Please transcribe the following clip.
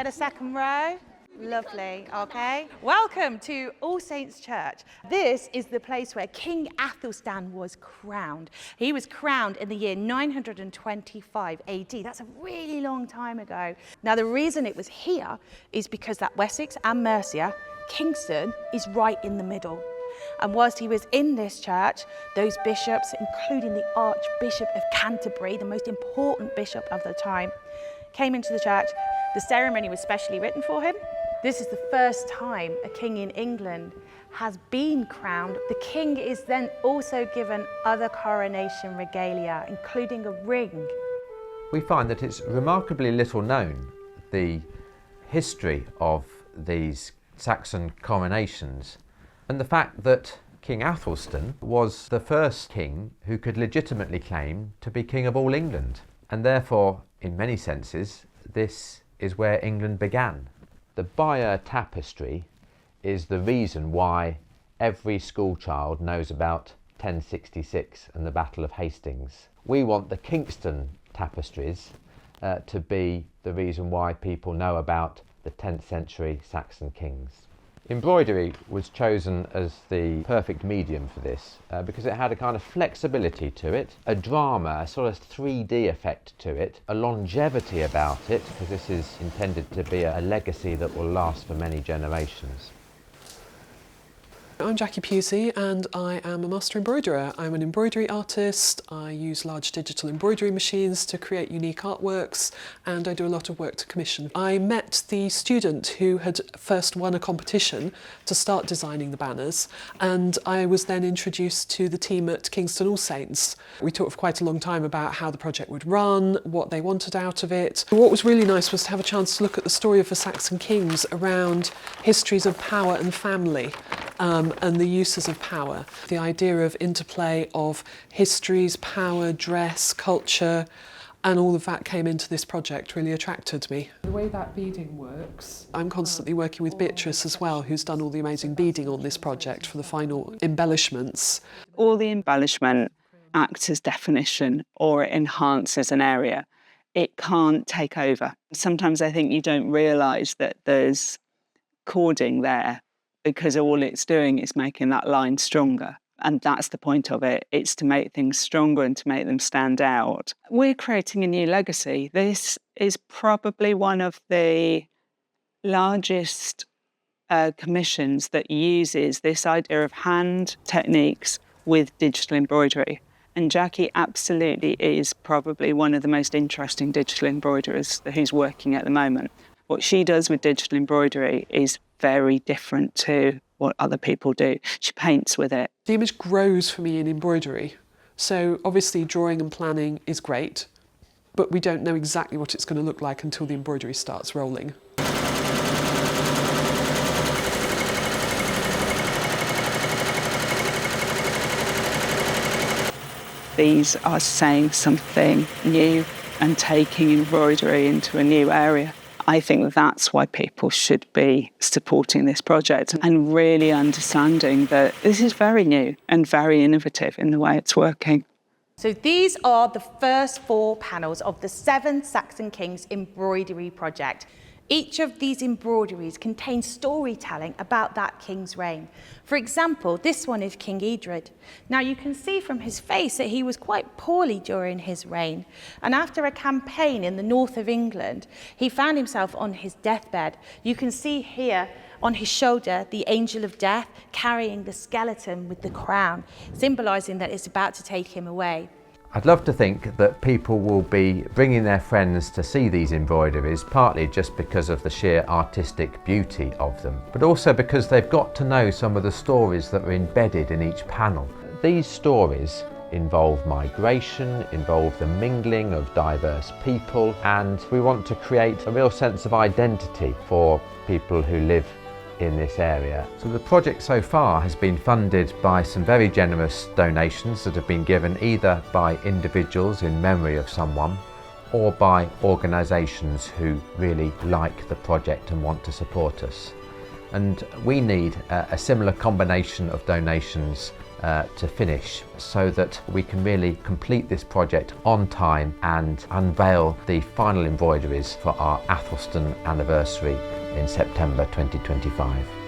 get a second row? Lovely, okay. Welcome to All Saints Church. This is the place where King Aethelstan was crowned. He was crowned in the year 925 AD. That's a really long time ago. Now, the reason it was here is because that Wessex and Mercia, Kingston, is right in the middle. And whilst he was in this church, those bishops, including the Archbishop of Canterbury, the most important bishop of the time, came into the church. The ceremony was specially written for him. This is the first time a king in England has been crowned. The king is then also given other coronation regalia, including a ring. We find that it's remarkably little known, the history of these Saxon coronations, and the fact that King Aethelstan was the first king who could legitimately claim to be king of all England. And therefore, in many senses, this is where England began. The Bayeux tapestry is the reason why every schoolchild knows about 1066 and the Battle of Hastings. We want the Kingston tapestries to be the reason why people know about the 10th century Saxon kings. Embroidery was chosen as the perfect medium for this because it had a kind of flexibility to it, a drama, a sort of 3D effect to it, a longevity about it, because this is intended to be a legacy that will last for many generations. I'm Jackie Pusey and I am a master embroiderer. I'm an embroidery artist. I use large digital embroidery machines to create unique artworks, and I do a lot of work to commission. I met the student who had first won a competition to start designing the banners, and I was then introduced to the team at Kingston All Saints. We talked for quite a long time about how the project would run, what they wanted out of it. What was really nice was to have a chance to look at the story of the Saxon kings around histories of power and family. And the uses of power. The idea of interplay of histories, power, dress, culture, and all of that came into this project really attracted me. The way that beading works, I'm constantly working with Beatrice as well, who's done all the amazing beading on this project for the final embellishments. All the embellishment acts as definition or it enhances an area. It can't take over. Sometimes I think you don't realise that there's cording there, because all it's doing is making that line stronger. And that's the point of it. It's to make things stronger and to make them stand out. We're creating a new legacy. This is probably one of the largest commissions that uses this idea of hand techniques with digital embroidery. And Jackie absolutely is probably one of the most interesting digital embroiderers who's working at the moment. What she does with digital embroidery is very different to what other people do. She paints with it. The image grows for me in embroidery. So obviously drawing and planning is great, but we don't know exactly what it's going to look like until the embroidery starts rolling. These are saying something new and taking embroidery into a new area. I think that's why people should be supporting this project and really understanding that this is very new and very innovative in the way it's working. So these are the first 4 panels of the Seven Saxon Kings Embroidery project. Each of these embroideries contains storytelling about that king's reign. For example, this one is King Eadred. Now you can see from his face that he was quite poorly during his reign. And after a campaign in the north of England, he found himself on his deathbed. You can see here on his shoulder the angel of death carrying the skeleton with the crown, symbolising that it's about to take him away. I'd love to think that people will be bringing their friends to see these embroideries, partly just because of the sheer artistic beauty of them, but also because they've got to know some of the stories that are embedded in each panel. These stories involve migration, involve the mingling of diverse people, and we want to create a real sense of identity for people who live in this area. So the project so far has been funded by some very generous donations that have been given either by individuals in memory of someone or by organisations who really like the project and want to support us. And we need a similar combination of donations to finish, so that we can really complete this project on time and unveil the final embroideries for our Aethelstan anniversary in September 2025.